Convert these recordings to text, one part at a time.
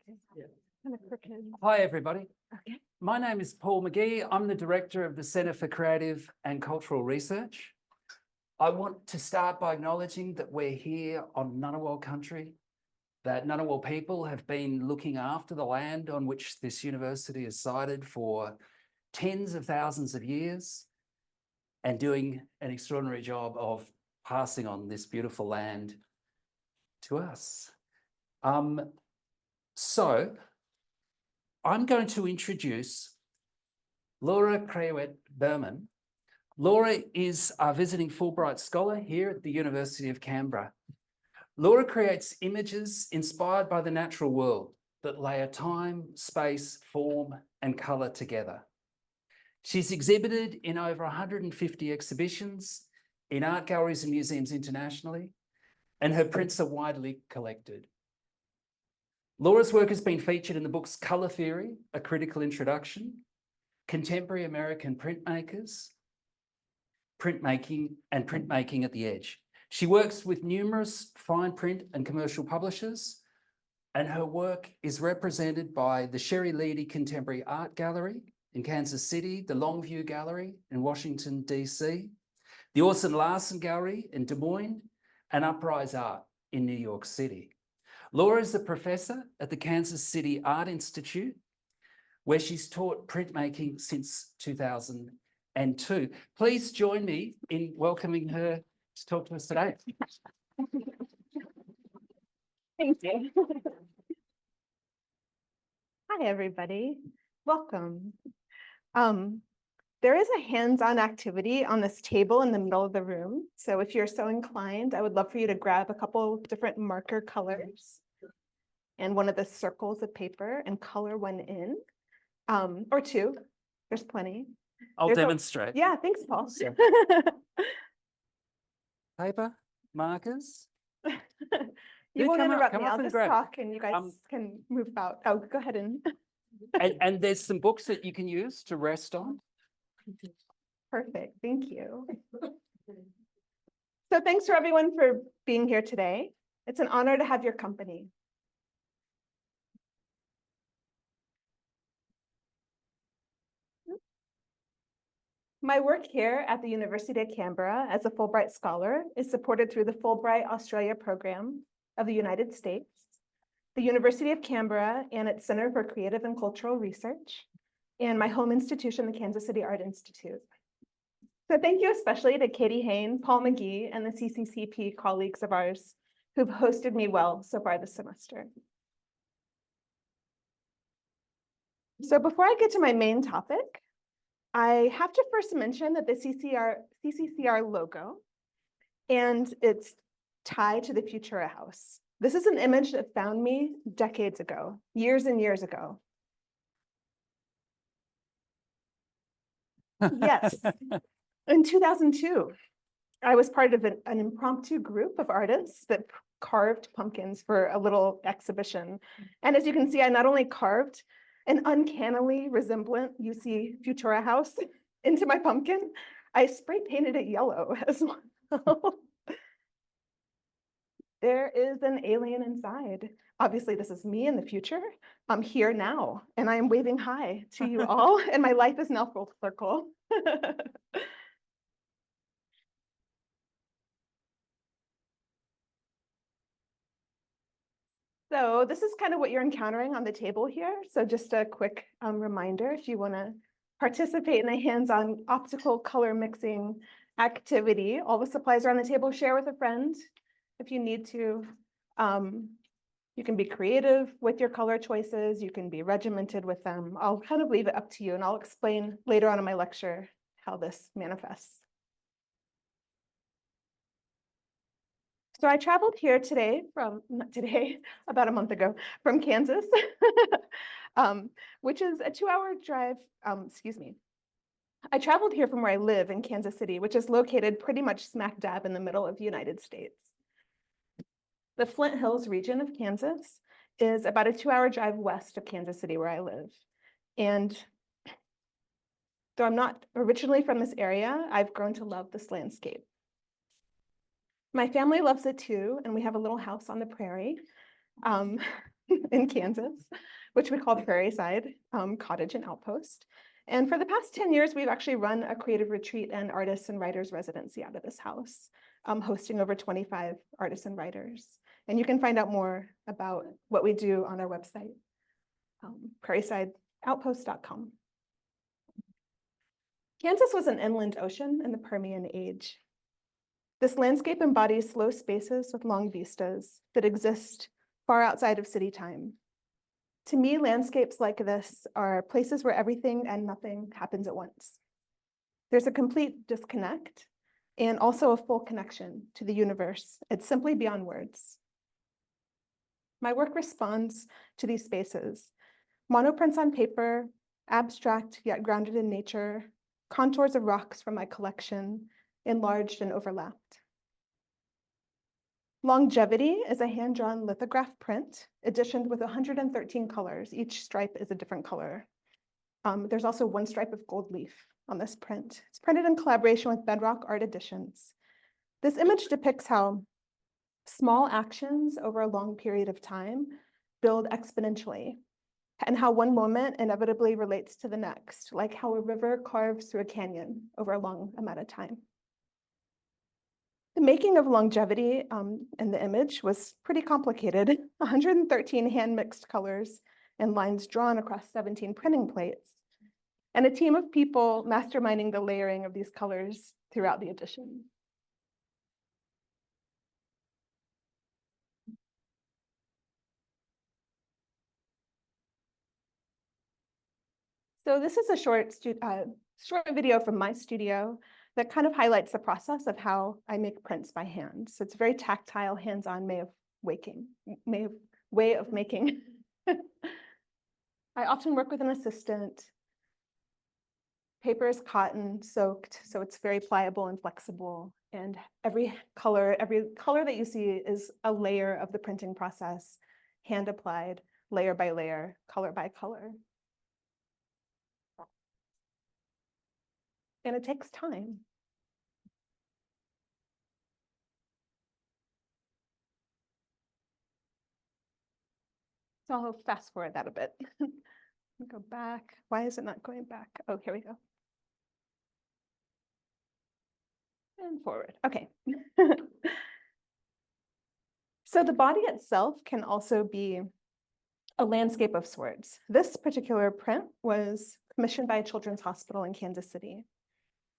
Kind of crooked. Hi, everybody. Okay. My name is Paul McGee. I'm the Director of the Centre for Creative and Cultural Research. I want to start by acknowledging that we're here on Ngunnawal country, that Ngunnawal people have been looking after the land on which this university is sited for tens of thousands of years and doing an extraordinary job of passing on this beautiful land to us. So I'm going to introduce Laura Crehuet Berman. Laura is a visiting Fulbright Scholar here at the University of Canberra. Laura creates images inspired by the natural world that layer time, space, form, and colour together. She's exhibited in over 150 exhibitions in art galleries and museums internationally, and her prints are widely collected. Laura's work has been featured in the books Colour Theory, A Critical Introduction, Contemporary American Printmakers, Printmaking, and Printmaking at the Edge. She works with numerous fine print and commercial publishers, and her work is represented by the Leedy Contemporary Art Gallery in Kansas City, the Longview Gallery in Washington, DC, the Olson-Larsen Gallery in Des Moines, and Uprise Art in New York City. Laura is a professor at the Kansas City Art Institute, where she's taught printmaking since 2002. Please join me in welcoming her to talk to us today. Thank you. Hi, everybody. Welcome. There is a hands-on activity on this table in the middle of the room. So if you're so inclined, I would love for you to grab a couple different marker colors and one of the circles of paper and color one in, or two. There's plenty. I'll demonstrate. Yeah, thanks, Paul. So, paper, markers. You won't interrupt me. come up I'll and just grab. talk and you guys can move about. Oh, go ahead and. And there's some books that you can use to rest on. Perfect. Thank you. So thanks for everyone for being here today. It's an honor to have your company. My work here at the University of Canberra as a Fulbright Scholar is supported through the Fulbright Australia program of the United States, the University of Canberra and its Center for Creative and Cultural Research, and my home institution, the Kansas City Art Institute. So thank you especially to Katie Hain, Paul McGee, and the CCCP colleagues of ours who've hosted me well so far this semester. So before I get to my main topic, I have to first mention that the CCCR logo and its tie to the Futura House. This is an image that found me decades ago, years and years ago. Yes, in 2002, I was part of an impromptu group of artists that carved pumpkins for a little exhibition. And as you can see, I not only carved an uncannily resemblant UC Futura House into my pumpkin, I spray painted it yellow as well. There is an alien inside. Obviously, this is me in the future. I'm here now, and I am waving hi to you all, and my life is now full circle. So this is kind of what you're encountering on the table here. So just a quick reminder, if you want to participate in a hands-on optical color mixing activity, all the supplies are on the table. Share with a friend if you need to. You can be creative with your color choices. You can be regimented with them. I'll kind of leave it up to you, and I'll explain later on in my lecture how this manifests. So I traveled here today not today, about a month ago, from Kansas, which is a 2-hour drive, excuse me. I traveled here from where I live in Kansas City, which is located pretty much smack dab in the middle of the United States. The Flint Hills region of Kansas is about a 2-hour drive west of Kansas City where I live. And though I'm not originally from this area, I've grown to love this landscape. My family loves it too, and we have a little house on the prairie. in Kansas, which we call Prairie Side Cottage and Outpost. And for the past 10 years, we've actually run a creative retreat and artists and writers residency out of this house, hosting over 25 artists and writers. And you can find out more about what we do on our website, prairiesideoutpost.com. Kansas was an inland ocean in the Permian Age. This landscape embodies slow spaces with long vistas that exist far outside of city time. To me, landscapes like this are places where everything and nothing happens at once. There's a complete disconnect and also a full connection to the universe. It's simply beyond words. My work responds to these spaces. Monoprints on paper, abstract yet grounded in nature, contours of rocks from my collection, enlarged and overlapped. Longevity is a hand-drawn lithograph print, editioned with 113 colors. Each stripe is a different color. There's also one stripe of gold leaf on this print. It's printed in collaboration with Bedrock Art Editions. This image depicts how small actions over a long period of time build exponentially, and how one moment inevitably relates to the next, like how a river carves through a canyon over a long amount of time. The making of longevity in the image was pretty complicated. 113 hand-mixed colors and lines drawn across 17 printing plates, and a team of people masterminding the layering of these colors throughout the edition. So this is a short video from my studio that kind of highlights the process of how I make prints by hand. So it's a very tactile, hands-on way of making. I often work with an assistant. Paper is cotton soaked, so it's very pliable and flexible. And every color that you see is a layer of the printing process, hand applied, layer by layer, color by color. And it takes time. So I'll fast forward that a bit. Go back. Why is it not going back? Oh, here we go. And forward. Okay. So the body itself can also be a landscape of sorts. This particular print was commissioned by a children's hospital in Kansas City.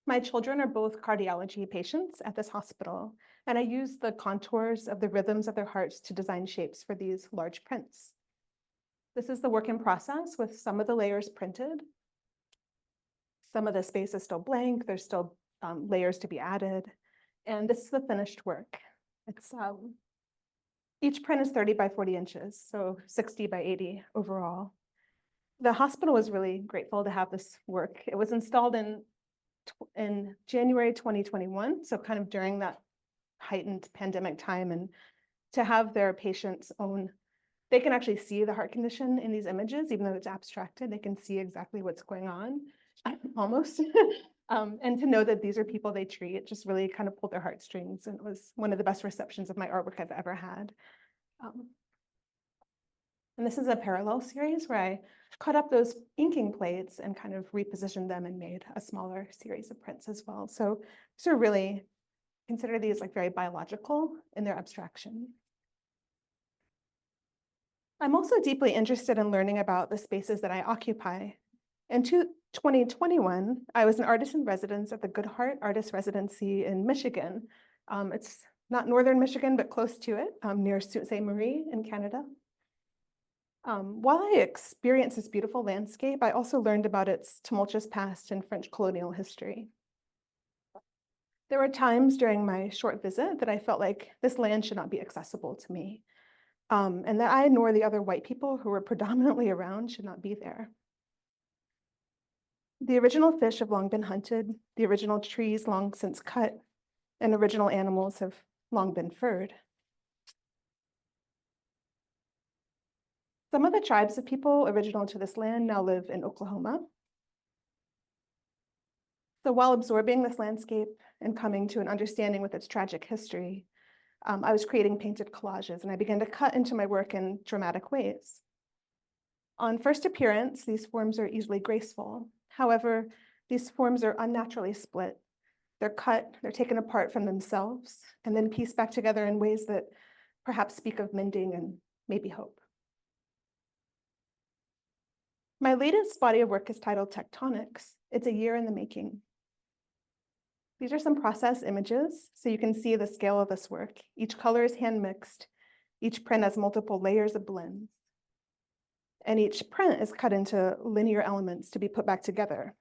My children are both cardiology patients at this hospital, and I use the contours of the rhythms of their hearts to design shapes for these large prints. This is the work in process with some of the layers printed. Some of the space is still blank. There's still layers to be added. And this is the finished work. It's each print is 30 by 40 inches, so 60 by 80 overall. The hospital was really grateful to have this work. It was installed in January 2021, so kind of during that heightened pandemic time, and to have their patients own, they can actually see the heart condition in these images, even though it's abstracted, they can see exactly what's going on, almost. And to know that these are people they treat, it just really kind of pulled their heartstrings, and it was one of the best receptions of my artwork I've ever had. And this is a parallel series where I cut up those inking plates and kind of repositioned them and made a smaller series of prints as well. So really consider these like very biological in their abstraction. I'm also deeply interested in learning about the spaces that I occupy. In 2021, I was an artist in residence at the Good Heart Artist Residency in Michigan. It's not northern Michigan, but close to it, near Sault Ste. Marie in Canada. While I experienced this beautiful landscape, I also learned about its tumultuous past in French colonial history. There were times during my short visit that I felt like this land should not be accessible to me, and that I nor the other white people who were predominantly around should not be there. The original fish have long been hunted, the original trees long since cut, and original animals have long been furred. Some of the tribes of people original to this land now live in Oklahoma. So while absorbing this landscape and coming to an understanding with its tragic history, I was creating painted collages, and I began to cut into my work in dramatic ways. On first appearance, these forms are easily graceful. However, these forms are unnaturally split. They're cut, they're taken apart from themselves, and then pieced back together in ways that perhaps speak of mending and maybe hope. My latest body of work is titled Tectonics. It's a year in the making. These are some process images, so you can see the scale of this work. Each color is hand mixed. Each print has multiple layers of blends. And each print is cut into linear elements to be put back together.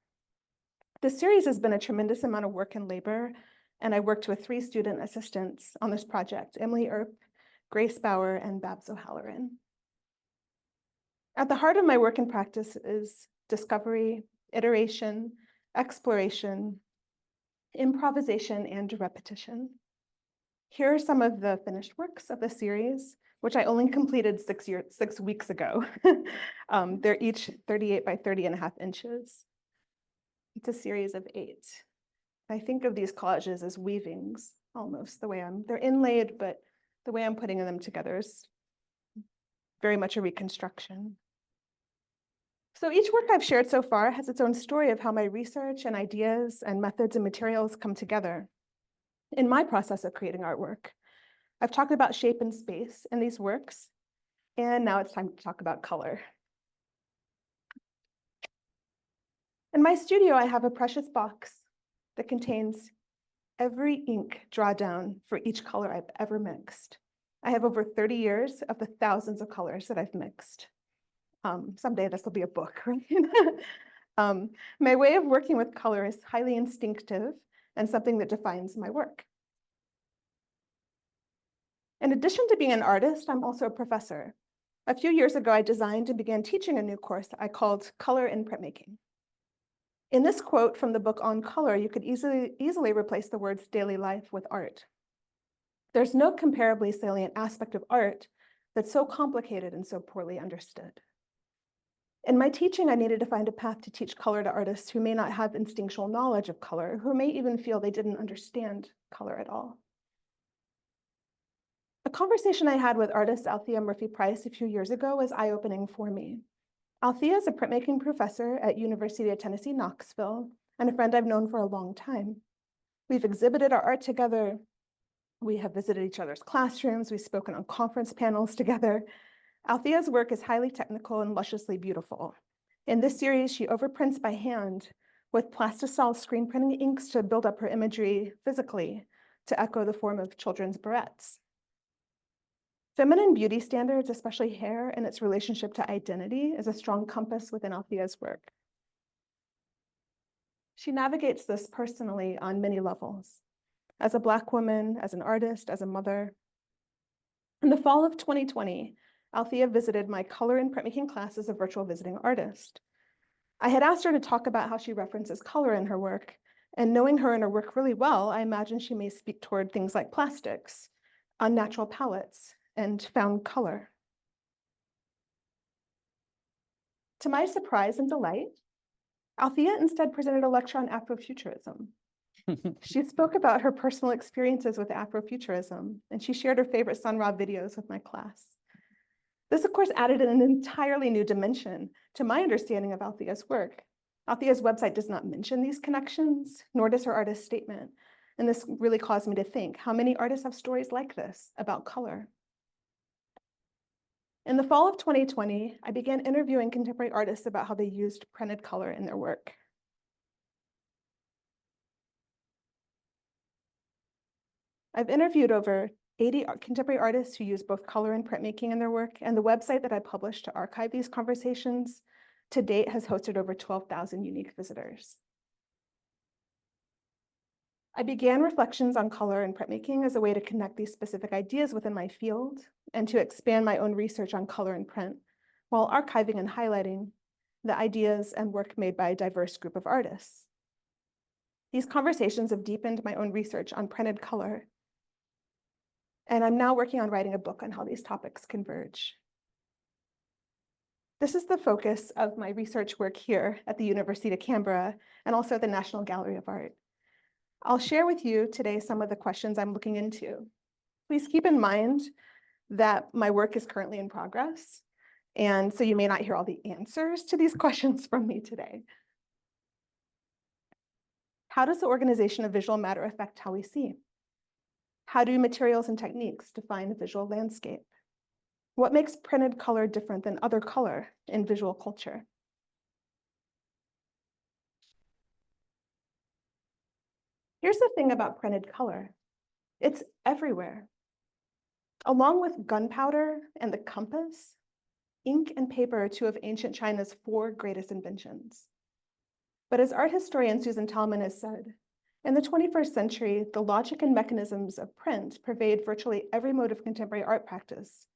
This series has been a tremendous amount of work and labor, and I worked with 3 student assistants on this project, Emily Earp, Grace Bauer, and Babs O'Halloran. At the heart of my work and practice is discovery, iteration, exploration, improvisation, and repetition. Here are some of the finished works of the series, which I only completed 6 weeks ago. They're each 38 by 30.5 inches. It's a series of 8. I think of these collages as weavings, almost they're inlaid, but the way I'm putting them together is very much a reconstruction. So each work I've shared so far has its own story of how my research and ideas and methods and materials come together. In my process of creating artwork, I've talked about shape and space in these works, and now it's time to talk about color. In my studio, I have a precious box that contains every ink drawdown for each color I've ever mixed. I have over 30 years of the thousands of colors that I've mixed. Someday this will be a book, right? My way of working with color is highly instinctive and something that defines my work. In addition to being an artist, I'm also a professor. A few years ago, I designed and began teaching a new course I called Color in Printmaking. In this quote from the book On Color, you could easily replace the words daily life with art. There's no comparably salient aspect of art that's so complicated and so poorly understood. In my teaching, I needed to find a path to teach color to artists who may not have instinctual knowledge of color, who may even feel they didn't understand color at all. A conversation I had with artist Althea Murphy-Price a few years ago was eye-opening for me. Althea is a printmaking professor at University of Tennessee, Knoxville, and a friend I've known for a long time. We've exhibited our art together. We have visited each other's classrooms. We've spoken on conference panels together. Althea's work is highly technical and lusciously beautiful. In this series, she overprints by hand with plastisol screen printing inks to build up her imagery physically to echo the form of children's barrettes. Feminine beauty standards, especially hair and its relationship to identity, is a strong compass within Althea's work. She navigates this personally on many levels, as a Black woman, as an artist, as a mother. In the fall of 2020, Althea visited my color in printmaking class as a virtual visiting artist. I had asked her to talk about how she references color in her work, and knowing her and her work really well, I imagine she may speak toward things like plastics, unnatural palettes, and found color. To my surprise and delight, Althea instead presented a lecture on Afrofuturism. She spoke about her personal experiences with Afrofuturism, and she shared her favorite Sun Ra videos with my class. This, of course, added an entirely new dimension to my understanding of Althea's work. Althea's website does not mention these connections, nor does her artist statement. And this really caused me to think, how many artists have stories like this about color? In the fall of 2020, I began interviewing contemporary artists about how they used printed color in their work. I've interviewed over 80 contemporary artists who use both color and printmaking in their work, and the website that I published to archive these conversations to date has hosted over 12,000 unique visitors. I began reflections on color and printmaking as a way to connect these specific ideas within my field and to expand my own research on color and print, while archiving and highlighting the ideas and work made by a diverse group of artists. These conversations have deepened my own research on printed color, and I'm now working on writing a book on how these topics converge. This is the focus of my research work here at the University of Canberra and also at the National Gallery of Art. I'll share with you today some of the questions I'm looking into. Please keep in mind that my work is currently in progress, and so you may not hear all the answers to these questions from me today. How does the organization of visual matter affect how we see? How do materials and techniques define the visual landscape? What makes printed color different than other color in visual culture? Here's the thing about printed color. It's everywhere. Along with gunpowder and the compass, ink and paper are two of ancient China's 4 greatest inventions. But as art historian Susan Tallman has said, in the 21st century, the logic and mechanisms of print pervade virtually every mode of contemporary art practice.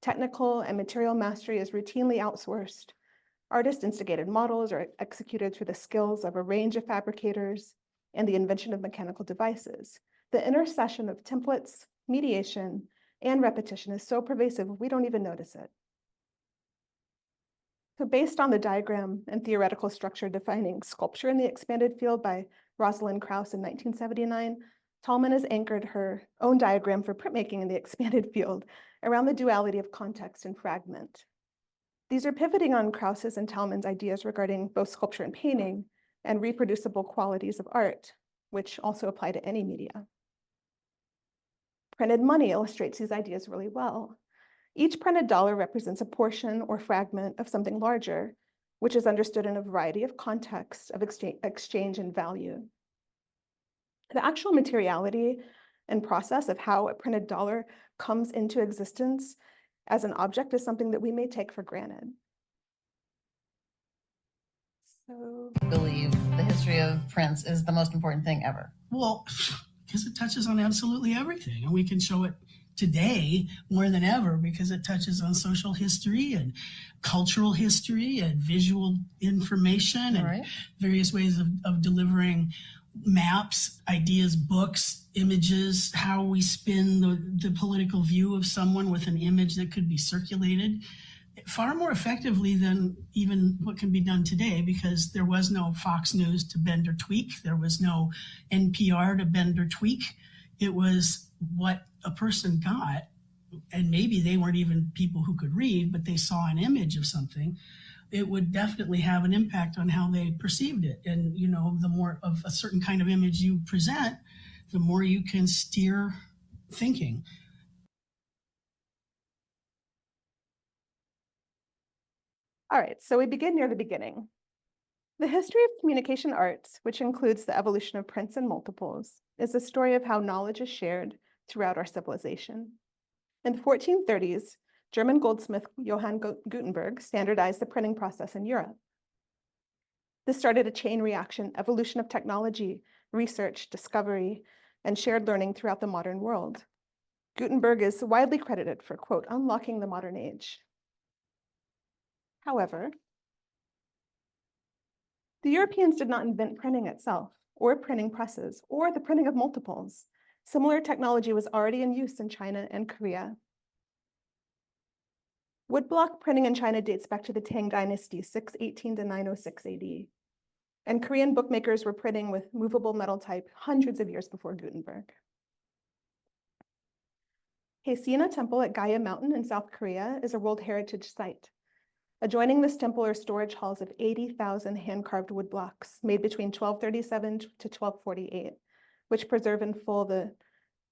Technical and material mastery is routinely outsourced. Artist-instigated models are executed through the skills of a range of fabricators and the invention of mechanical devices. The intercession of templates, mediation, and repetition is so pervasive, we don't even notice it. So based on the diagram and theoretical structure defining sculpture in the expanded field by Rosalind Krauss in 1979, Tallman has anchored her own diagram for printmaking in the expanded field around the duality of context and fragment. These are pivoting on Krauss's and Tallman's ideas regarding both sculpture and painting and reproducible qualities of art, which also apply to any media. Printed money illustrates these ideas really well. Each printed dollar represents a portion or fragment of something larger, which is understood in a variety of contexts of exchange and value. The actual materiality and process of how a printed dollar comes into existence as an object is something that we may take for granted. So, I believe the history of prints is the most important thing ever. Well, because it touches on absolutely everything, and we can show it today more than ever because it touches on social history and cultural history and visual information and various ways of delivering maps, ideas, books, images, how we spin the political view of someone with an image that could be circulated far more effectively than even what can be done today, because there was no Fox News to bend or tweak. There was no NPR to bend or tweak. It was what a person got, and maybe they weren't even people who could read, but they saw an image of something. It would definitely have an impact on how they perceived it. And, you know, the more of a certain kind of image you present, the more you can steer thinking. all right, so we begin near the beginning. The history of communication arts, which includes the evolution of prints and multiples, is a story of how knowledge is shared throughout our civilization. In the 1430s, German goldsmith Johann Gutenberg standardized the printing process in Europe. This started a chain reaction evolution of technology, research, discovery, and shared learning throughout the modern world. Gutenberg is widely credited for, quote, unlocking the modern age. However, the Europeans did not invent printing itself, or printing presses, or the printing of multiples. Similar technology was already in use in China and Korea. Woodblock printing in China dates back to the Tang Dynasty, 618 to 906 AD. And Korean bookmakers were printing with movable metal type hundreds of years before Gutenberg. Haesina Temple at Gaya Mountain in South Korea is a World Heritage Site. Adjoining this temple are storage halls of 80,000 hand-carved wood blocks made between 1237 to 1248, which preserve in full the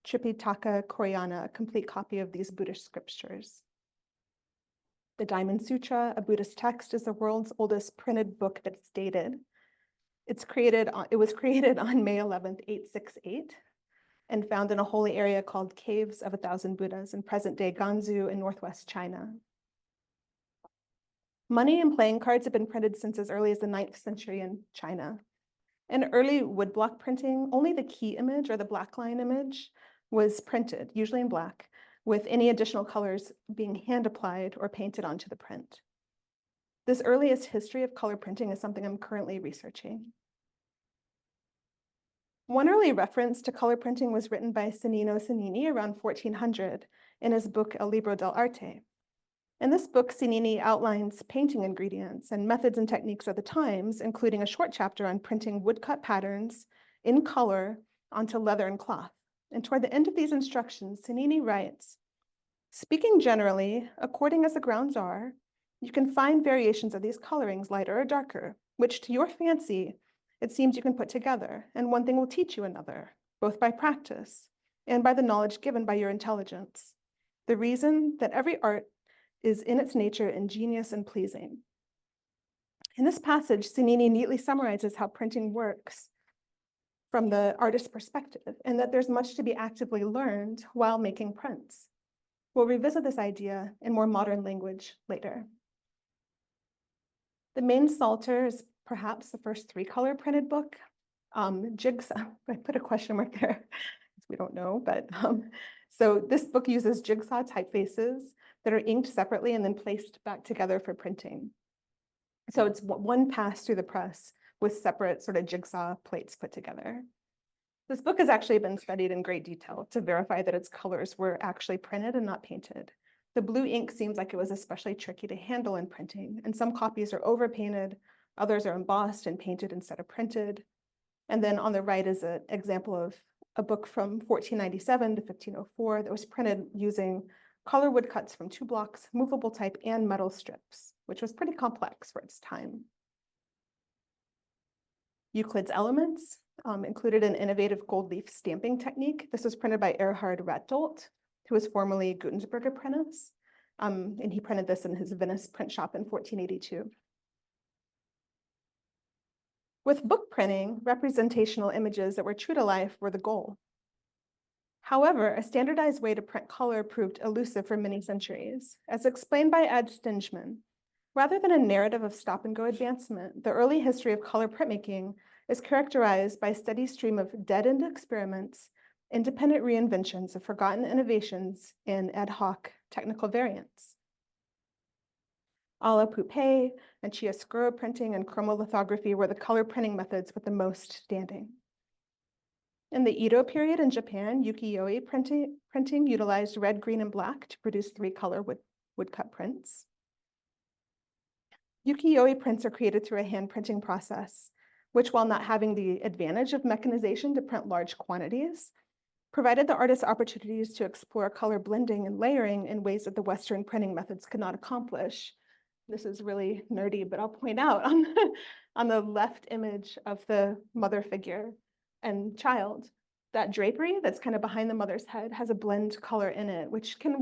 Tripitaka Koreana, a complete copy of these Buddhist scriptures. The Diamond Sutra, a Buddhist text, is the world's oldest printed book that's dated. It was created on May 11th, 868, and found in a holy area called Caves of 1,000 Buddhas in present-day Gansu in northwest China. Money and playing cards have been printed since as early as the 9th century in China. In early woodblock printing, only the key image or the black line image was printed, usually in black, with any additional colors being hand applied or painted onto the print. This earliest history of color printing is something I'm currently researching. One early reference to color printing was written by Cennino Cennini around 1400 in his book El Libro dell'Arte. In this book, Cennini outlines painting ingredients and methods and techniques of the times, including a short chapter on printing woodcut patterns in color onto leather and cloth, And toward the end of these instructions, Cennini writes, "Speaking generally, according as the grounds are, you can find variations of these colorings, lighter or darker, which to your fancy, it seems you can put together, and one thing will teach you another, both by practice and by the knowledge given by your intelligence. The reason that every art is in its nature ingenious and pleasing." In this passage, Cennini neatly summarizes how printing works from the artist's perspective, and that there's much to be actively learned while making prints. We'll revisit this idea in more modern language later. The main Psalter is perhaps the first 3-color printed book. Jigsaw, I put a question mark there, we don't know, but so this book uses jigsaw typefaces that are inked separately and then placed back together for printing. So it's one pass through the press with separate sort of jigsaw plates put together. This book has actually been studied in great detail to verify that its colors were actually printed and not painted. The blue ink seems like it was especially tricky to handle in printing, and some copies are overpainted, others are embossed and painted instead of printed. And then on the right is an example of a book from 1497 to 1504 that was printed using color woodcuts from 2 blocks, movable type, and metal strips, which was pretty complex for its time. Euclid's Elements included an innovative gold leaf stamping technique. This was printed by Erhard Ratdolt, who was formerly Gutenberg apprentice, and he printed this in his Venice print shop in 1482. With book printing, representational images that were true to life were the goal. However, a standardized way to print color proved elusive for many centuries. As explained by Ed Stinchman, rather than a narrative of stop-and-go advancement, the early history of color printmaking is characterized by a steady stream of dead-end experiments, independent reinventions of forgotten innovations, and ad hoc technical variants. A la Poupée and chiaroscuro printing and chromolithography were the color printing methods with the most standing. In the Edo period in Japan, ukiyo-e printing utilized red, green, and black to produce 3-color woodcut prints. Ukiyo-e prints are created through a hand printing process, which, while not having the advantage of mechanization to print large quantities, provided the artist opportunities to explore color blending and layering in ways that the Western printing methods could not accomplish. This is really nerdy, but I'll point out on the left image of the mother figure and child, that drapery that's kind of behind the mother's head has a blend color in it, which could have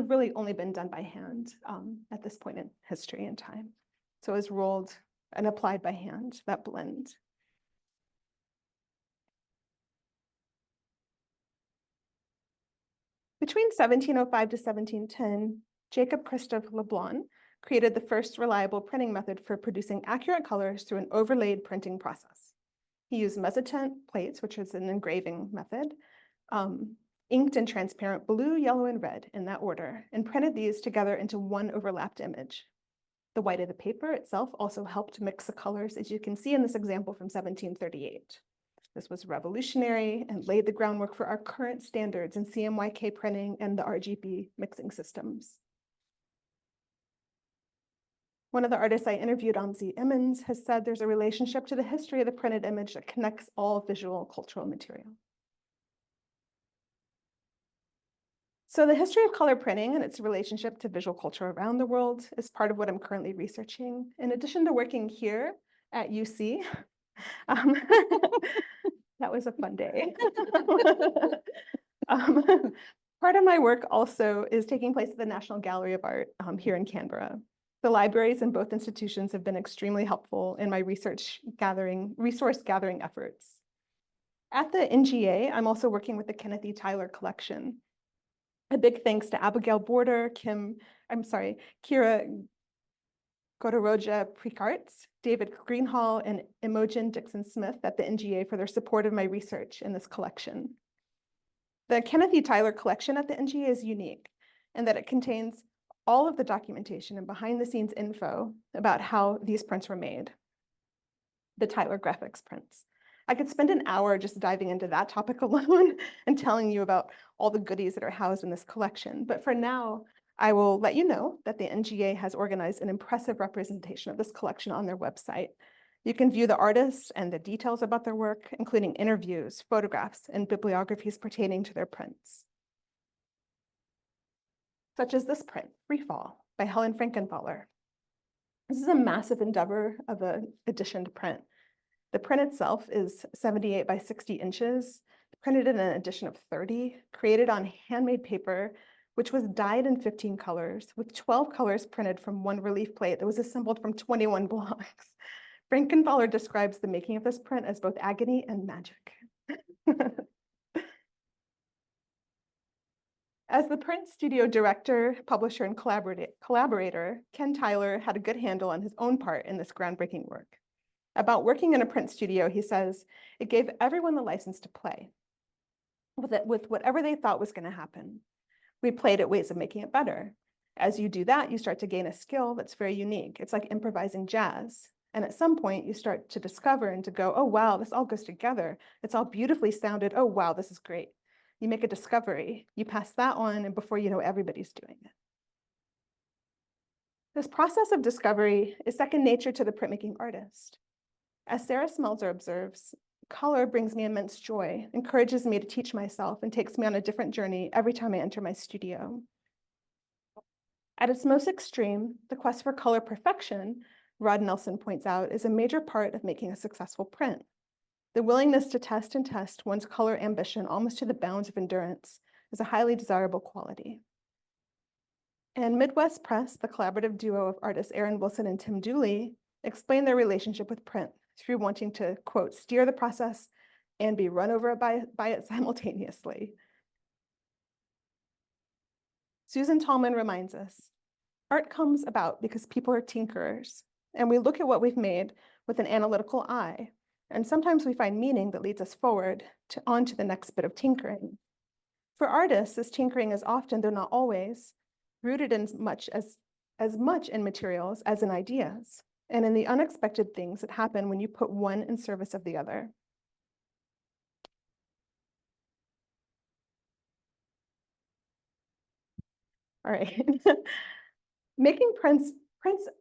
really only been done by hand at this point in history and time. So it was rolled and applied by hand, that blend. Between 1705 to 1710, Jacob Christophe Leblanc created the first reliable printing method for producing accurate colors through an overlaid printing process. He used mezzotint plates, which is an engraving method, inked in transparent blue, yellow, and red in that order, and printed these together into one overlapped image. The white of the paper itself also helped mix the colors, as you can see in this example from 1738. This was revolutionary and laid the groundwork for our current standards in CMYK printing and the RGB mixing systems. One of the artists I interviewed, Amzi Emmons, has said there's a relationship to the history of the printed image that connects all visual cultural material. So the history of color printing and its relationship to visual culture around the world is part of what I'm currently researching. In addition to working here at UC, that was a fun day. Part of my work also is taking place at the National Gallery of Art here in Canberra. The libraries in both institutions have been extremely helpful in my resource gathering efforts. At the NGA, I'm also working with the Kenneth E. Tyler collection. A big thanks to Abigail Border, Kira Godoroja Prikarts, David Greenhall, and Imogen Dixon-Smith at the NGA for their support of my research in this collection. The Kenneth E. Tyler collection at the NGA is unique in that it contains all of the documentation and behind-the-scenes info about how these prints were made, the Tyler graphics prints. I could spend an hour just diving into that topic alone and telling you about all the goodies that are housed in this collection. But for now, I will let you know that the NGA has organized an impressive representation of this collection on their website. You can view the artists and the details about their work, including interviews, photographs, and bibliographies pertaining to their prints. Such as this print, Freefall, by Helen Frankenthaler. This is a massive endeavor of an editioned print. The print itself is 78 by 60 inches, printed in an edition of 30, created on handmade paper, which was dyed in 15 colors, with 12 colors printed from one relief plate that was assembled from 21 blocks. Frankenthaler describes the making of this print as both agony and magic. As the print studio director, publisher, and collaborator, Ken Tyler had a good handle on his own part in this groundbreaking work. About working in a print studio, he says, it gave everyone the license to play with whatever they thought was going to happen. We played at ways of making it better. As you do that, you start to gain a skill that's very unique. It's like improvising jazz. And at some point, you start to discover and to go, oh, wow, this all goes together. It's all beautifully sounded. Oh, wow, this is great. You make a discovery, you pass that on, and before you know, everybody's doing it. This process of discovery is second nature to the printmaking artist. As Sarah Smeltzer observes, color brings me immense joy, encourages me to teach myself, and takes me on a different journey every time I enter my studio. At its most extreme, the quest for color perfection, Rod Nelson points out, is a major part of making a successful print. The willingness to test and test one's color ambition almost to the bounds of endurance is a highly desirable quality. And Midwest Press, the collaborative duo of artists Aaron Wilson and Tim Dooley, explain their relationship with print through wanting to, quote, steer the process and be run over by it simultaneously. Susan Tallman reminds us, art comes about because people are tinkerers, and we look at what we've made with an analytical eye. And sometimes we find meaning that leads us forward on to the next bit of tinkering. For artists, this tinkering is often, though not always, rooted in as much in materials as in ideas, and in the unexpected things that happen when you put one in service of the other. All right. Making prints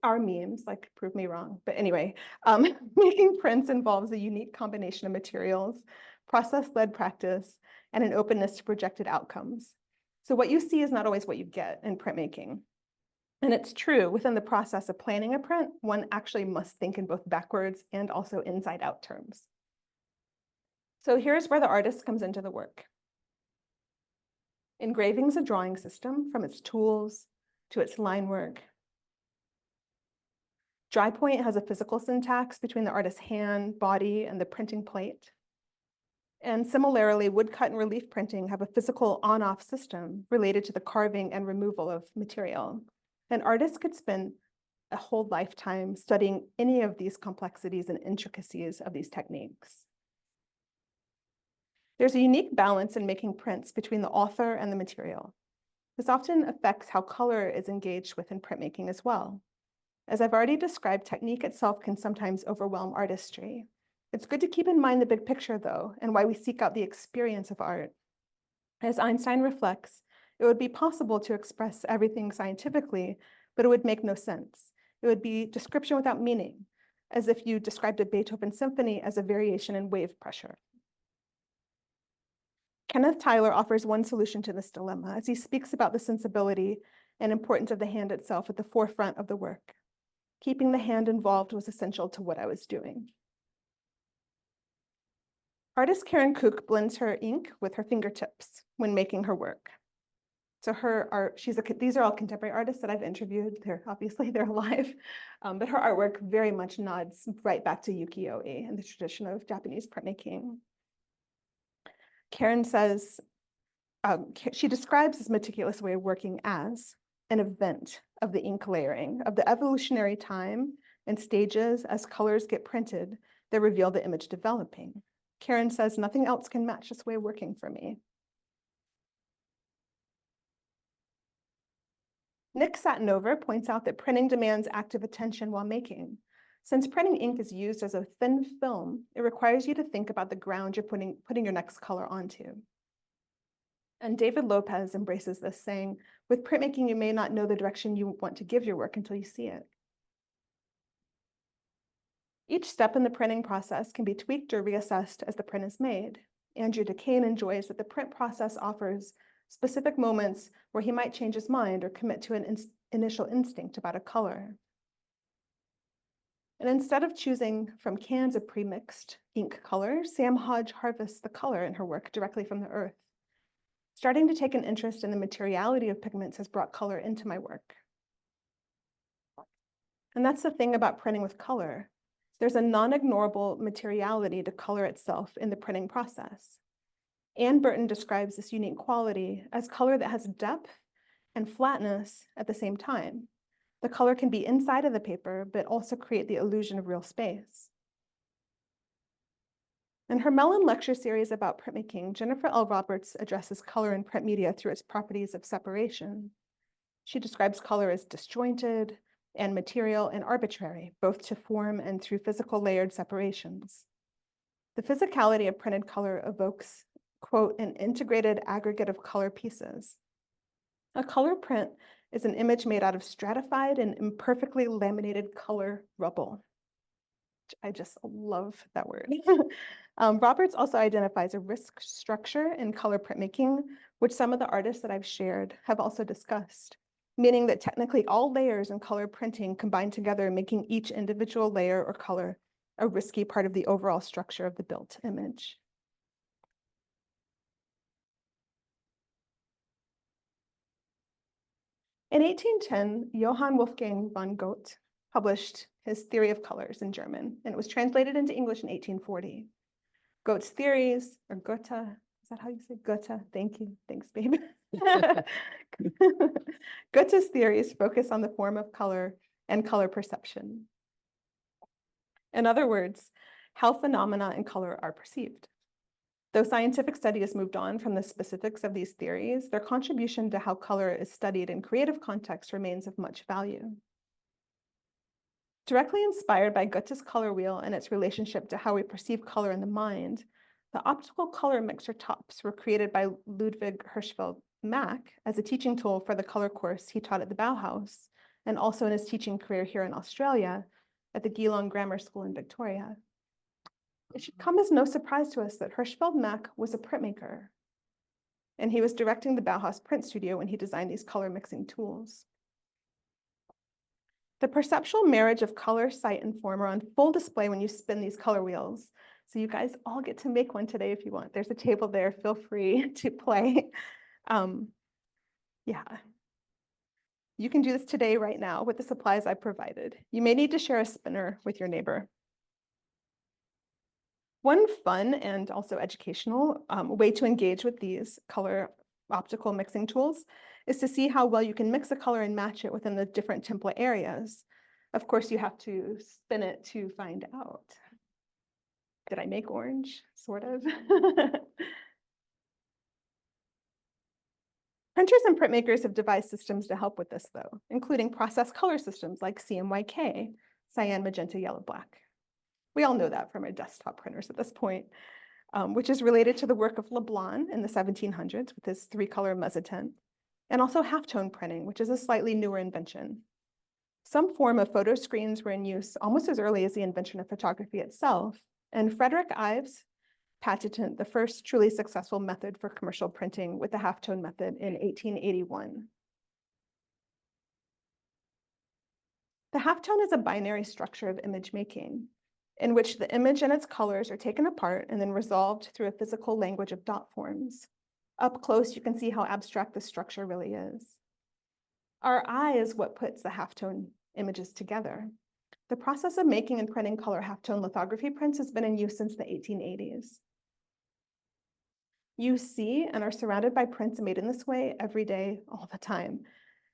are memes, like prove me wrong. But anyway, making prints involves a unique combination of materials, process-led practice, and an openness to projected outcomes. So what you see is not always what you get in printmaking. And it's true, within the process of planning a print, one actually must think in both backwards and also inside-out terms. So here's where the artist comes into the work. Engraving is a drawing system from its tools to its line work. Dry point has a physical syntax between the artist's hand, body, and the printing plate. And similarly, woodcut and relief printing have a physical on-off system related to the carving and removal of material. An artist could spend a whole lifetime studying any of these complexities and intricacies of these techniques. There's a unique balance in making prints between the author and the material. This often affects how color is engaged with in printmaking as well. As I've already described, technique itself can sometimes overwhelm artistry. It's good to keep in mind the big picture, though, and why we seek out the experience of art. As Einstein reflects, it would be possible to express everything scientifically, but it would make no sense. It would be description without meaning, as if you described a Beethoven symphony as a variation in wave pressure. Kenneth Tyler offers one solution to this dilemma as he speaks about the sensibility and importance of the hand itself at the forefront of the work. Keeping the hand involved was essential to what I was doing. Artist Karen Kook blends her ink with her fingertips when making her work. So her art, these are all contemporary artists that I've interviewed. They're alive, but her artwork very much nods right back to ukiyo-e and the tradition of Japanese printmaking. Karen says, she describes this meticulous way of working as an event of the ink layering, of the evolutionary time and stages as colors get printed that reveal the image developing. Karen says, nothing else can match this way of working for me. Nick Satinover points out that printing demands active attention while making. Since printing ink is used as a thin film, it requires you to think about the ground you're putting your next color onto. And David Lopez embraces this, saying, with printmaking, you may not know the direction you want to give your work until you see it. Each step in the printing process can be tweaked or reassessed as the print is made. Andrew DeCane enjoys that the print process offers specific moments where he might change his mind or commit to an initial instinct about a color. And instead of choosing from cans of pre-mixed ink color, Sam Hodge harvests the color in her work directly from the earth. Starting to take an interest in the materiality of pigments has brought color into my work. And that's the thing about printing with color. There's a non-ignorable materiality to color itself in the printing process. Anne Burton describes this unique quality as color that has depth and flatness at the same time. The color can be inside of the paper, but also create the illusion of real space. In her Mellon lecture series about printmaking, Jennifer L. Roberts addresses color in print media through its properties of separation. She describes color as disjointed and material and arbitrary, both to form and through physical layered separations. The physicality of printed color evokes, quote, an integrated aggregate of color pieces. A color print is an image made out of stratified and imperfectly laminated color rubble. I just love that word. Roberts also identifies a risk structure in color printmaking, which some of the artists that I've shared have also discussed, meaning that technically all layers in color printing combine together, making each individual layer or color a risky part of the overall structure of the built image. In 1810, Johann Wolfgang von Goethe published his theory of colors in German, and it was translated into English in 1840. Goethe's theories, or Goethe, is that how you say Goethe? Thank you, thanks, babe. Goethe's theories focus on the form of color and color perception. In other words, how phenomena in color are perceived. Though scientific study has moved on from the specifics of these theories, their contribution to how color is studied in creative context remains of much value. Directly inspired by Goethe's color wheel and its relationship to how we perceive color in the mind, the optical color mixer tops were created by Ludwig Hirschfeld Mack as a teaching tool for the color course he taught at the Bauhaus, and also in his teaching career here in Australia at the Geelong Grammar School in Victoria. It should come as no surprise to us that Hirschfeld Mack was a printmaker, and he was directing the Bauhaus print studio when he designed these color mixing tools. The perceptual marriage of color, sight, and form are on full display when you spin these color wheels. So you guys all get to make one today if you want. There's a table there, feel free to play. Yeah. You can do this today, right now, with the supplies I provided. You may need to share a spinner with your neighbor. One fun and also educational way to engage with these color optical mixing tools is to see how well you can mix a color and match it within the different template areas. Of course, you have to spin it to find out. Did I make orange? Sort of. Printers and printmakers have devised systems to help with this, though, including process color systems like CMYK, cyan, magenta, yellow, black. We all know that from our desktop printers at this point, which is related to the work of Leblanc in the 1700s with his three-color mezzotin, and also halftone printing, which is a slightly newer invention. Some form of photo screens were in use almost as early as the invention of photography itself, and Frederick Ives patented the first truly successful method for commercial printing with the halftone method in 1881. The halftone is a binary structure of image making, in which the image and its colors are taken apart and then resolved through a physical language of dot forms. Up close, you can see how abstract this structure really is. Our eye is what puts the halftone images together. The process of making and printing color halftone lithography prints has been in use since the 1880s. You see and are surrounded by prints made in this way every day, all the time.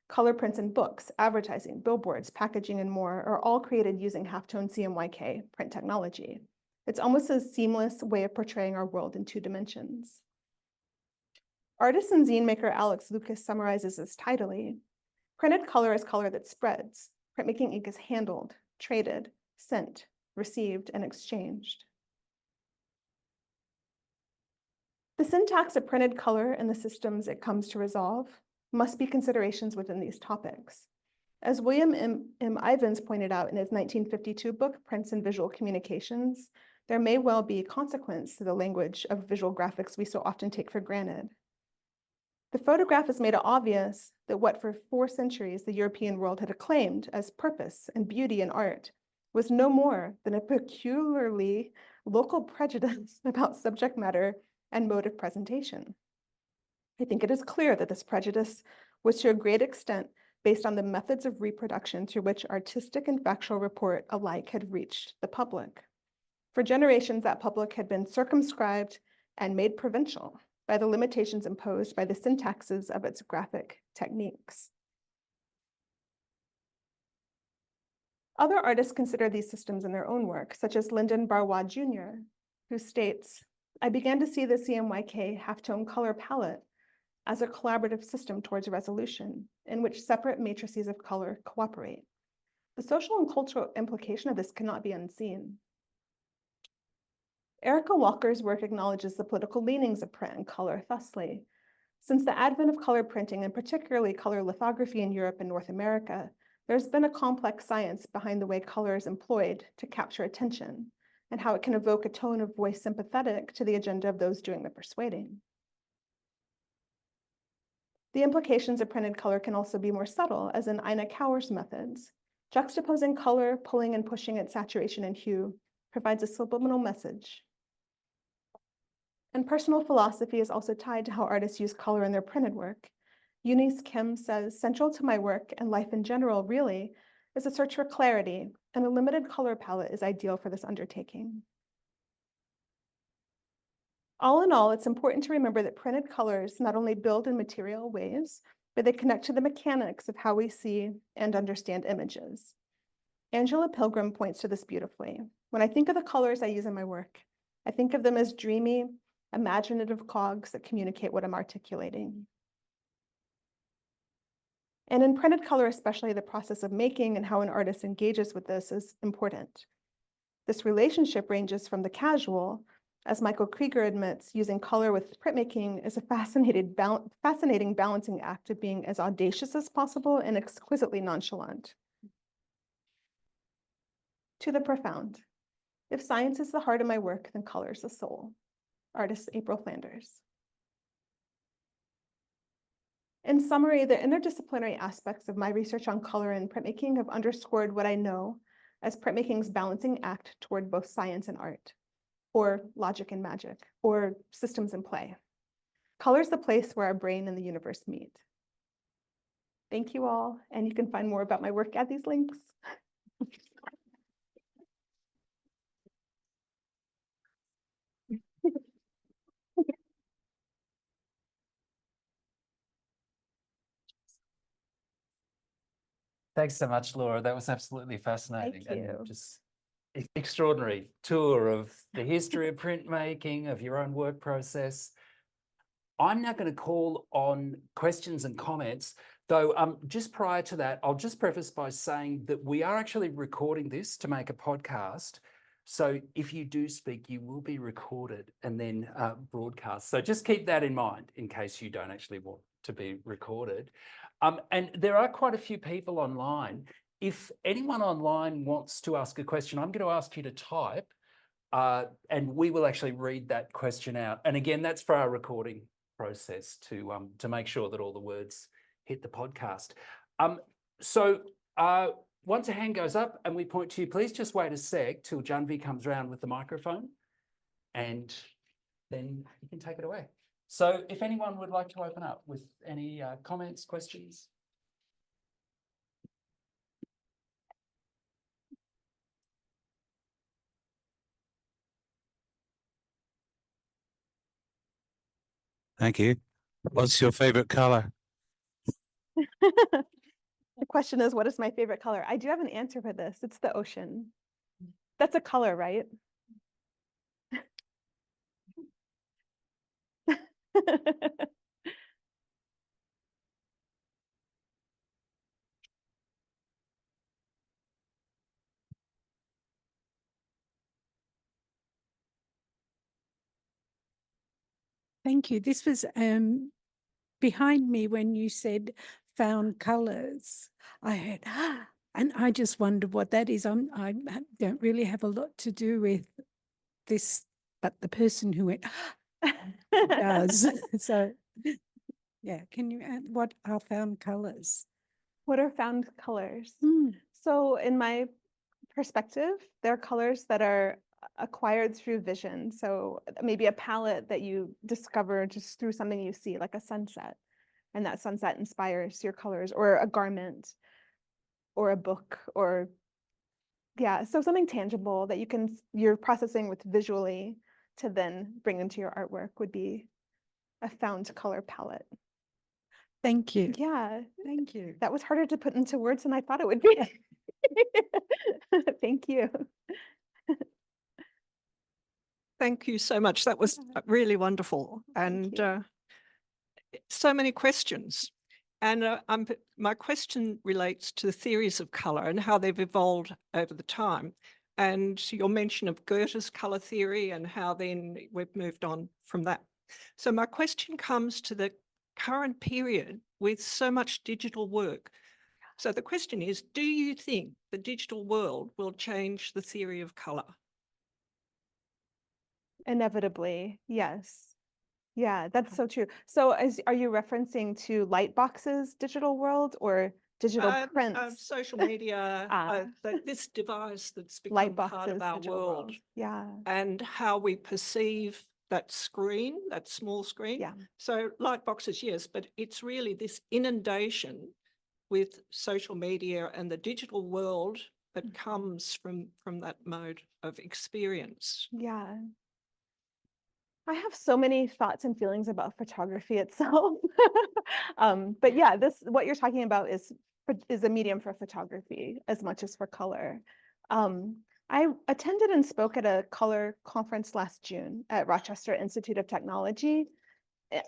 Color prints in books, advertising, billboards, packaging, and more are all created using halftone CMYK print technology. It's almost a seamless way of portraying our world in 2 dimensions. Artist and zine maker Alex Lucas summarizes this tidily. Printed color is color that spreads. Printmaking ink is handled, traded, sent, received, and exchanged. The syntax of printed color and the systems it comes to resolve must be considerations within these topics. As William M. Ivins pointed out in his 1952 book, Prints and Visual Communications, there may well be consequence to the language of visual graphics we so often take for granted. The photograph has made it obvious that what for 4 centuries the European world had acclaimed as purpose and beauty in art was no more than a peculiarly local prejudice about subject matter and mode of presentation. I think it is clear that this prejudice was to a great extent based on the methods of reproduction through which artistic and factual report alike had reached the public. For generations, that public had been circumscribed and made provincial by the limitations imposed by the syntaxes of its graphic techniques. Other artists consider these systems in their own work, such as Lyndon Barrois Jr., who states, "I began to see the CMYK halftone color palette as a collaborative system towards resolution, in which separate matrices of color cooperate. The social and cultural implication of this cannot be unseen." Erica Walker's work acknowledges the political leanings of print and color thusly. Since the advent of color printing, and particularly color lithography in Europe and North America, there's been a complex science behind the way color is employed to capture attention and how it can evoke a tone of voice sympathetic to the agenda of those doing the persuading. The implications of printed color can also be more subtle, as in Ina Kauer's methods. Juxtaposing color, pulling and pushing its saturation and hue provides a subliminal message. And personal philosophy is also tied to how artists use color in their printed work. Eunice Kim says, "Central to my work and life in general, really, is a search for clarity, and a limited color palette is ideal for this undertaking." All in all, it's important to remember that printed colors not only build in material ways, but they connect to the mechanics of how we see and understand images. Angela Pilgrim points to this beautifully. "When I think of the colors I use in my work, I think of them as dreamy, imaginative cogs that communicate what I'm articulating." And in printed color, especially, the process of making and how an artist engages with this is important. This relationship ranges from the casual, as Michael Krieger admits, using color with printmaking is a fascinating balancing act of being as audacious as possible and exquisitely nonchalant, to the profound. If science is the heart of my work, then color is the soul. Artist April Flanders. In summary, the interdisciplinary aspects of my research on color and printmaking have underscored what I know as printmaking's balancing act toward both science and art, or logic and magic, or systems in play. Color is the place where our brain and the universe meet. Thank you all, and you can find more about my work at these links. Thanks so much, Laura. That was absolutely fascinating. Thank you. And just extraordinary tour of the history of printmaking, of your own work process. I'm now going to call on questions and comments, though just prior to that, I'll just preface by saying that we are actually recording this to make a podcast. So if you do speak, you will be recorded and then broadcast. So just keep that in mind in case you don't actually want to be recorded. And there are quite a few people online. If anyone online wants to ask a question, I'm going to ask you to type and we will actually read that question out. And again, that's for our recording process to make sure that all the words hit the podcast. Once a hand goes up and we point to you, please just wait a sec till Janvi comes around with the microphone and then you can take it away. So if anyone would like to open up with any comments, questions. Thank you. What's your favorite color? The question is, what is my favorite color? I do have an answer for this. It's the ocean. That's a color, right? Thank you. This was behind me when you said found colours. I heard, and I just wondered what that is. I don't really have a lot to do with this, but the person who went does. So, yeah, can you add what are found colours? What are found colors? Mm. So in my perspective, they're colors that are acquired through vision. So maybe a palette that you discover just through something you see, like a sunset, and that sunset inspires your colors, or a garment, or a book, or yeah, so something tangible that you're processing with visually to then bring into your artwork would be a found color palette. Thank you. Yeah, Thank you. that was harder to put into words than I thought it would be. Thank you. Thank you so much. That was really wonderful. Thank And you. so many questions. And my question relates to the theories of colour and how they've evolved over the time. And your mention of Goethe's colour theory and how then we've moved on from that. So my question comes to the current period with so much digital work. So the question is, do you think the digital world will change the theory of colour? Inevitably, yes. Yeah, that's so true. So are you referencing to Lightbox's digital world or digital prints? Social media, this device that's become part of Lightbox's our digital world, Yeah. and how we perceive that screen, that small screen. Yeah. So Lightboxes, yes, but it's really this inundation with social media and the digital world that comes from that mode of experience. Yeah. I have so many thoughts and feelings about photography itself. But yeah, what you're talking about is a medium for photography as much as for color. I attended and spoke at a color conference last June at Rochester Institute of Technology.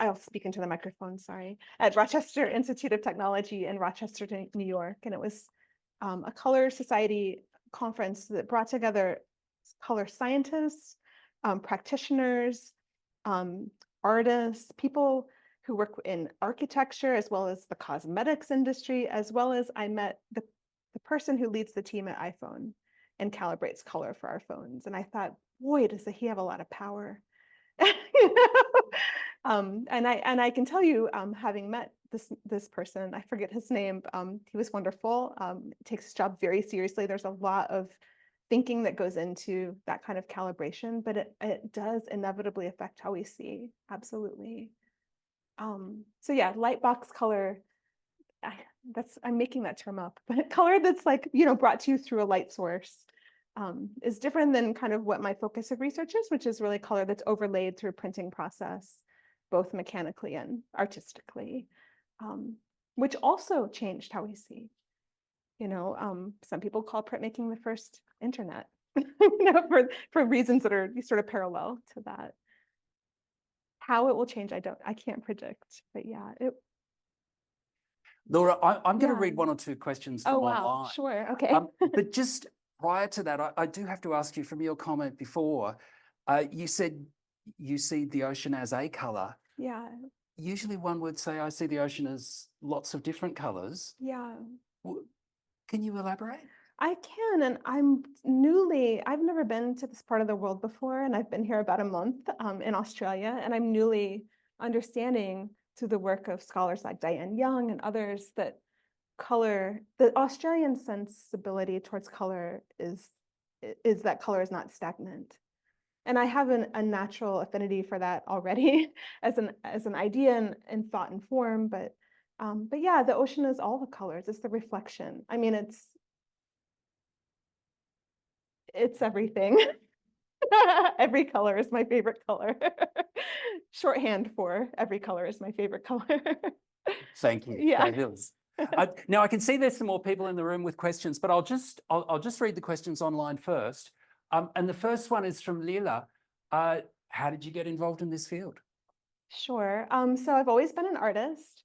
I'll speak into the microphone, sorry. At Rochester Institute of Technology in Rochester, New York. And it was a color society conference that brought together color scientists, practitioners, artists, people who work in architecture, as well as the cosmetics industry, as well as I met the person who leads the team at iPhone and calibrates color for our phones. And I thought, boy, does he have a lot of power. And I can tell you, having met this person, I forget his name, he was wonderful, takes his job very seriously. There's a lot of thinking that goes into that kind of calibration, but it does inevitably affect how we see, absolutely. So yeah, Lightbox color, I'm making that term up, but color that's like, brought to you through a light source is different than kind of what my focus of research is, which is really color that's overlaid through a printing process, both mechanically and artistically, which also changed how we see. Some people call printmaking the first internet, for reasons that are sort of parallel to that. How it will change, I can't predict, but yeah. Laura, I'm going to Yeah. read one or two questions from Oh, wow, online. sure, okay. But just prior to that, I do have to ask you, from your comment before, you said you see the ocean as a colour. Yeah, Usually one would say, I see the ocean as lots of different colours. yeah. Can you elaborate? I can, and I've never been to this part of the world before, and I've been here about a month in Australia, and I'm newly understanding through the work of scholars like Diane Young and others that the Australian sensibility towards color is that color is not stagnant. And I have a natural affinity for that already as an idea and thought and form, but yeah, the ocean is all the colors. It's the reflection. I mean, it's everything. Every color is my favorite color. Shorthand for every color is my favorite color. Thank you. Yeah. Fabulous. Now I can see there's some more people in the room with questions, but I'll just read the questions online first. And the first one is from Lila. How did you get involved in this field? Sure. So I've always been an artist.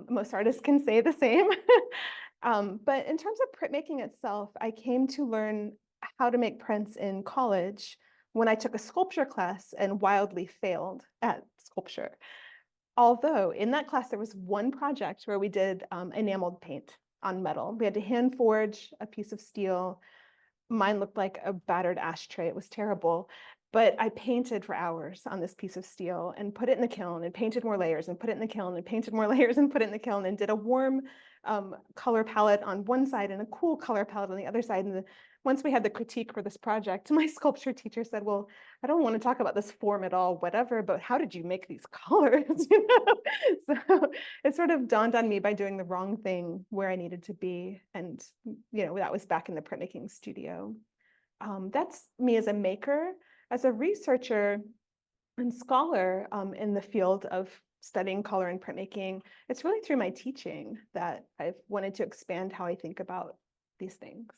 Most artists can say the same. But in terms of printmaking itself, I came to learn how to make prints in college when I took a sculpture class and wildly failed at sculpture. Although in that class, there was one project where we did enameled paint on metal. We had to hand forge a piece of steel. Mine looked like a battered ashtray. It was terrible. But I painted for hours on this piece of steel and put it in the kiln and painted more layers and put it in the kiln and painted more layers and put it in the kiln and did a warm color palette on one side and a cool color palette on the other side. And once we had the critique for this project, my sculpture teacher said, well, I don't want to talk about this form at all, whatever, but how did you make these colors? You know? So it sort of dawned on me by doing the wrong thing where I needed to be. And, you know, that was back in the printmaking studio. That's me as a maker. As a researcher and scholar in the field of studying color and printmaking, it's really through my teaching that I've wanted to expand how I think about these things.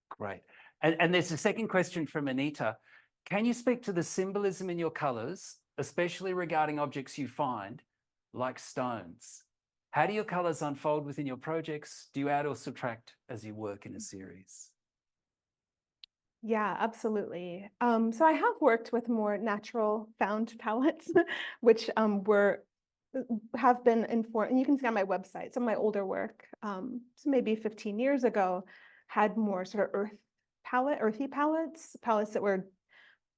Great. And there's a second question from Anita. Can you speak to the symbolism in your colors, especially regarding objects you find, like stones? How do your colors unfold within your projects? Do you add or subtract as you work in a series? Yeah, absolutely. So I have worked with more natural found palettes, which have been informed, and you can see on my website, some of my older work, so maybe 15 years ago, had more sort of earthy palettes that were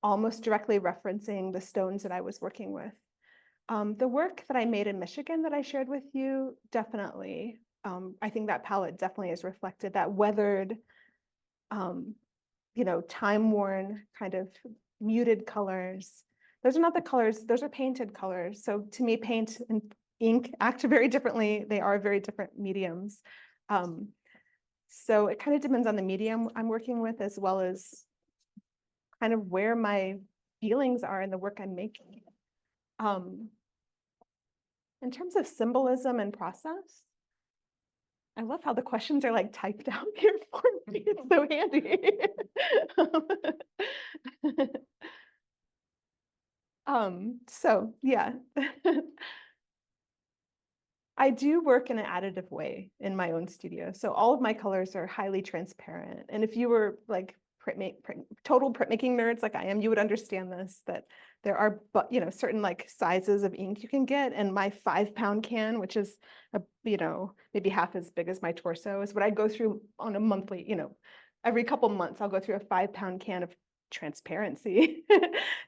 almost directly referencing the stones that I was working with. The work that I made in Michigan that I shared with you, definitely, I think that palette definitely is reflected, that weathered, you know, time-worn kind of muted colors. Those are not the colors, those are painted colors. So to me, paint and ink act very differently. They are very different mediums. So it kind of depends on the medium I'm working with, as well as kind of where my feelings are in the work I'm making. In terms of symbolism and process, I love how the questions are like typed out here for me. It's so handy. So yeah, I do work in an additive way in my own studio. So all of my colors are highly transparent. And if you were like total printmaking nerds like I am, you would understand this, that there are, you know, certain like sizes of ink you can get. And my 5-pound can, which is, you know, maybe half as big as my torso, is what I go through on a monthly, you know, every couple months, I'll go through a 5-pound can of transparency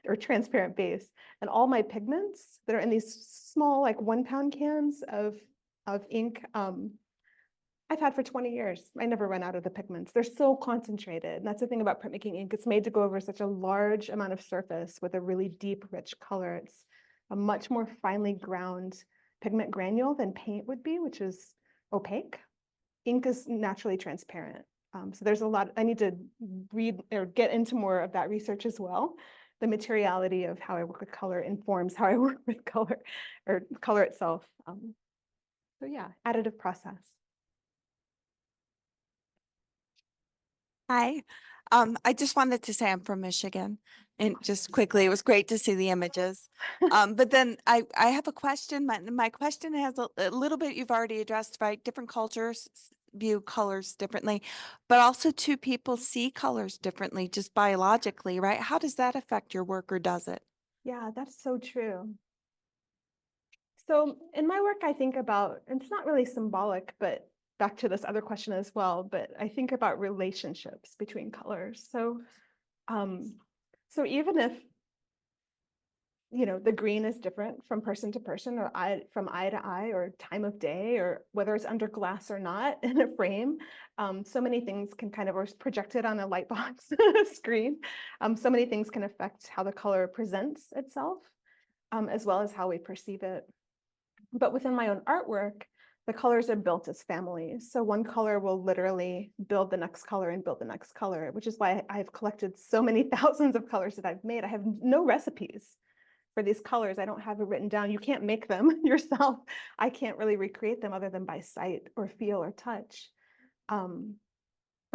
or transparent base. And all my pigments that are in these small, like 1-pound cans of ink, I've had for 20 years. I never run out of the pigments. They're so concentrated. And that's the thing about printmaking ink. It's made to go over such a large amount of surface with a really deep, rich color. It's a much more finely ground pigment granule than paint would be, which is opaque. Ink is naturally transparent. So there's a lot, I need to read or get into more of that research as well. The materiality of how I work with color informs how I work with color, or color itself. So yeah, additive process. Hi, I just wanted to say I'm from Michigan, and just quickly, it was great to see the images. But then I have a question. My question has a little bit you've already addressed, right? Different cultures view colors differently, but also two people see colors differently, just biologically, right? How does that affect your work, or does it? Yeah, that's so true. So in my work, I think about, and it's not really symbolic, but back to this other question as well, but I think about relationships between colors. So, so even if, you know, the green is different from person to person, or from eye to eye, or time of day, or whether it's under glass or not in a frame, so many things can kind of, or projected on a light box screen. So many things can affect how the color presents itself, as well as how we perceive it. But within my own artwork, the colors are built as families. So one color will literally build the next color and build the next color, which is why I've collected so many thousands of colors that I've made. I have no recipes for these colors. I don't have it written down. You can't make them yourself. I can't really recreate them other than by sight or feel or touch. And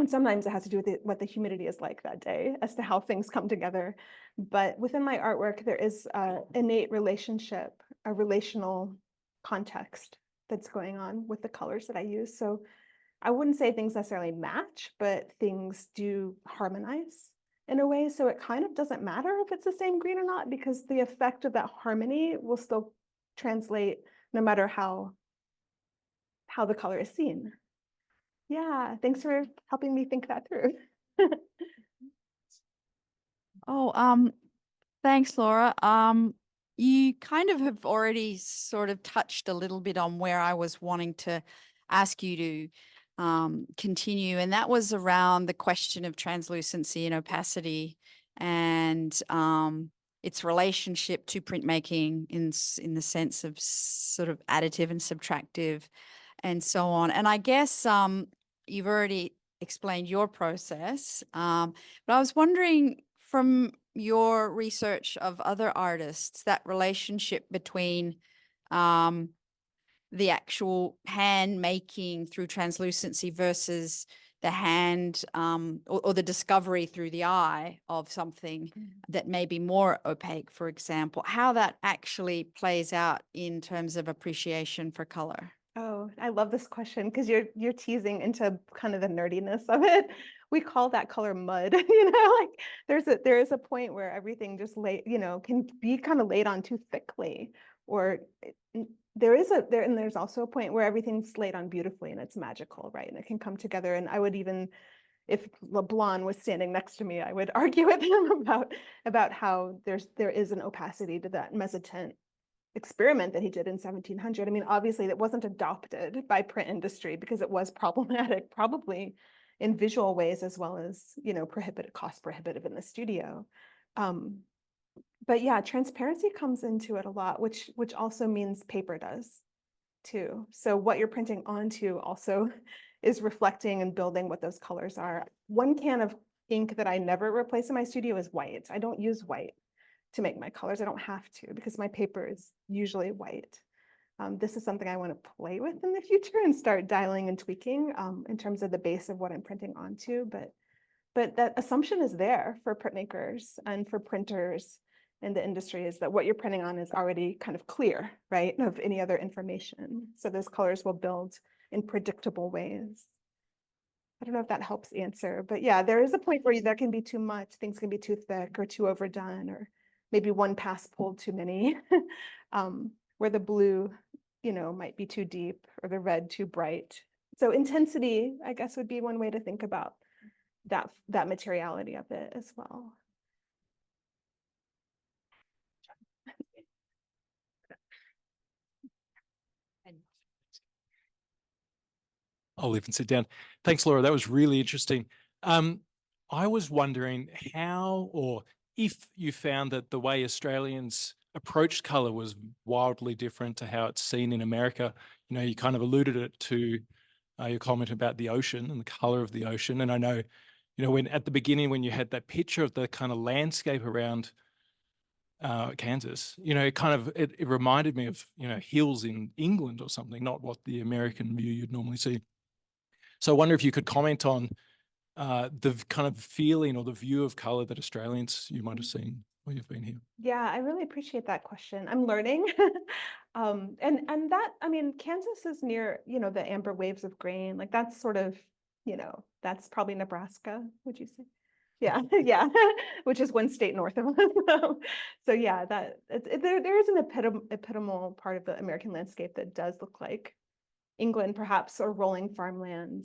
sometimes it has to do with what the humidity is like that day as to how things come together. But within my artwork, there is an innate relationship, a relational context that's going on with the colors that I use. So I wouldn't say things necessarily match, but things do harmonize in a way. So it kind of doesn't matter if it's the same green or not, because the effect of that harmony will still translate no matter how the color is seen. Yeah, thanks for helping me think that through. Thanks, Laura. You kind of have already sort of touched a little bit on where I was wanting to ask you to continue, and that was around the question of translucency and opacity and its relationship to printmaking in the sense of sort of additive and subtractive and so on. And I guess you've already explained your process, but I was wondering, from your research of other artists, that relationship between the actual hand making through translucency versus the hand or the discovery through the eye of something that may be more opaque, for example, how that actually plays out in terms of appreciation for color. Oh, I love this question because you're teasing into kind of the nerdiness of it. We call that color mud, like there is a point where everything just can be kind of laid on too thickly, or there's also a point where everything's laid on beautifully and it's magical, right? And it can come together. And I would even, if LeBlanc was standing next to me, I would argue with him about how there is an opacity to that mezzotint experiment that he did in 1700. I mean, obviously that wasn't adopted by print industry because it was problematic, probably in visual ways as well as, cost prohibitive in the studio. But yeah, transparency comes into it a lot, which also means paper does too. So what you're printing onto also is reflecting and building what those colors are. One can of ink that I never replace in my studio is white. I don't use white to make my colors. I don't have to because my paper is usually white. This is something I want to play with in the future and start dialing and tweaking in terms of the base of what I'm printing onto. But that assumption is there for printmakers and for printers in the industry, is that what you're printing on is already kind of clear, right, of any other information. So those colors will build in predictable ways. I don't know if that helps answer, but yeah, there is a point where there can be too much, things can be too thick or too overdone, or maybe one pass pulled too many, where the blue, might be too deep or the red too bright. So intensity, I guess, would be one way to think about that materiality of it as well. I'll leave and sit down. Thanks, Laura. That was really interesting. I was wondering how, or if you found that the way Australians approached colour was wildly different to how it's seen in America. You kind of alluded it to your comment about the ocean and the colour of the ocean. And I know, when at the beginning, when you had that picture of the kind of landscape around Kansas, it reminded me of, hills in England or something, not what the American view you'd normally see. So I wonder if you could comment on the kind of feeling or the view of colour that Australians you might have seen while you've been here. Yeah, I really appreciate that question. I'm learning. And that, I mean, Kansas is near, the amber waves of grain. Like that's sort of, that's probably Nebraska, would you say? Yeah, yeah, which is one state north of us. So yeah, there is an epitomal part of the American landscape that does look like England, perhaps, or rolling farmland.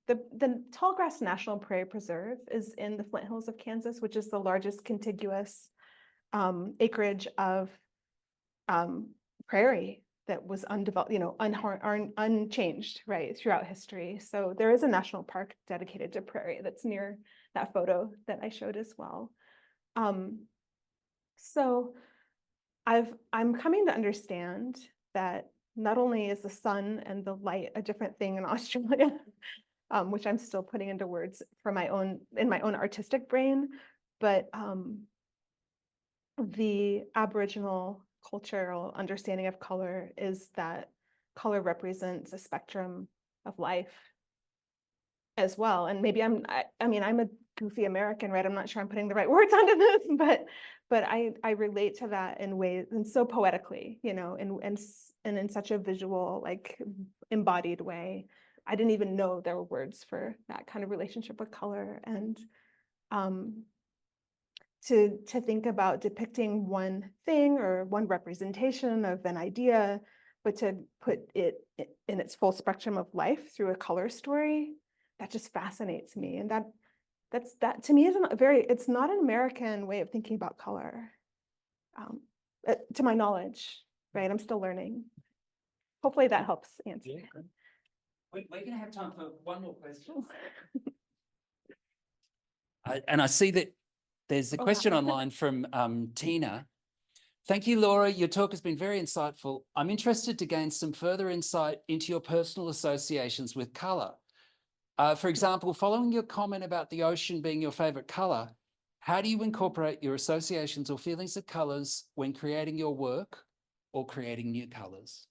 The Tallgrass National Prairie Preserve is in the Flint Hills of Kansas, which is the largest contiguous acreage of prairie that was undeveloped, unchanged, right, throughout history. So there is a national park dedicated to prairie that's near that photo that I showed as well. So I'm coming to understand that not only is the sun and the light a different thing in Australia, which I'm still putting into words in my own artistic brain, but the Aboriginal cultural understanding of color is that color represents a spectrum of life as well. And maybe I'm a goofy American, right? I'm not sure I'm putting the right words onto this, but I relate to that in ways, and so poetically, and in such a visual, like embodied way. I didn't even know there were words for that kind of relationship with color. And to think about depicting one thing or one representation of an idea, but to put it in its full spectrum of life through a color story, that just fascinates me. And that to me is it's not an American way of thinking about color, to my knowledge, right? I'm still learning. Hopefully that helps answer. Yeah, great. We're going to have time for one more question. And I see that there's a question online from Tina. Thank you, Laura. Your talk has been very insightful. I'm interested to gain some further insight into your personal associations with color. For example, following your comment about the ocean being your favorite color, how do you incorporate your associations or feelings of colors when creating your work or creating new colors?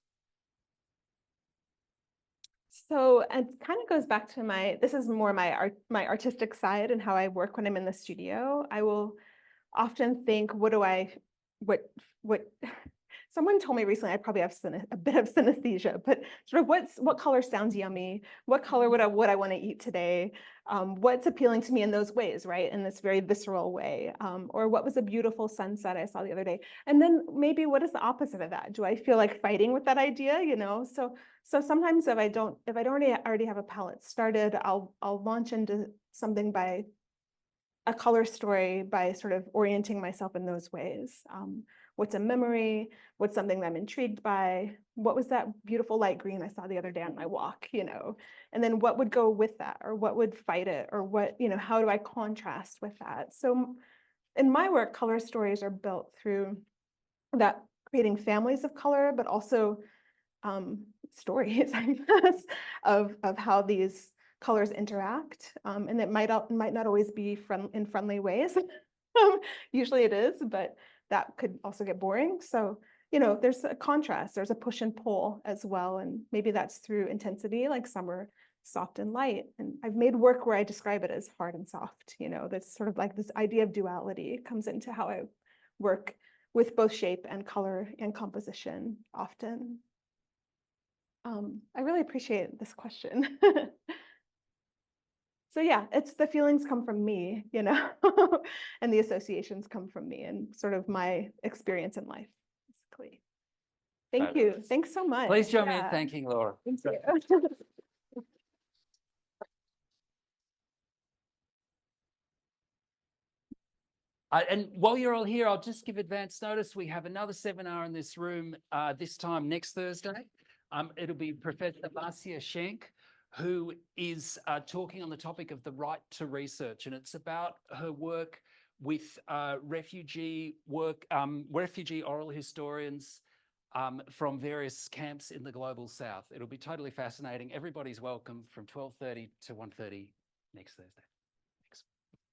So it kind of goes back to this is more my artistic side and how I work when I'm in the studio. I will often think, what someone told me recently, I probably have a bit of synesthesia, but sort of what color sounds yummy? What color would I want to eat today? What's appealing to me in those ways, right? In this very visceral way. Or what was a beautiful sunset I saw the other day? And then maybe what is the opposite of that? Do I feel like fighting with that idea? You know, so sometimes if I don't already have a palette started, I'll launch into something by a color story by sort of orienting myself in those ways. What's a memory? What's something that I'm intrigued by? What was that beautiful light green I saw the other day on my walk, you know? And then what would go with that, or what would fight it, or what, you know, how do I contrast with that? So in my work, color stories are built through that, creating families of color, but also stories, I guess, of how these colors interact. And it might not always be in friendly ways. Usually it is, but that could also get boring. So, you know, there's a contrast, there's a push and pull as well. And maybe that's through intensity, like some are soft and light. And I've made work where I describe it as hard and soft, you know, that's sort of like this idea of duality comes into how I work with both shape and color and composition often. I really appreciate this question. So yeah, it's the feelings come from me, you know, and the associations come from me and sort of my experience in life, basically. Thank you. Thanks so much. Please join me in thanking Laura. Thank you. And while you're all here, I'll just give advance notice. We have another seminar in this room this time next Thursday. It'll be Professor Marcia Schenk, who is talking on the topic of the right to research. And it's about her work with refugee oral historians from various camps in the global south. It'll be totally fascinating. Everybody's welcome from 12:30 to 1:30 next Thursday.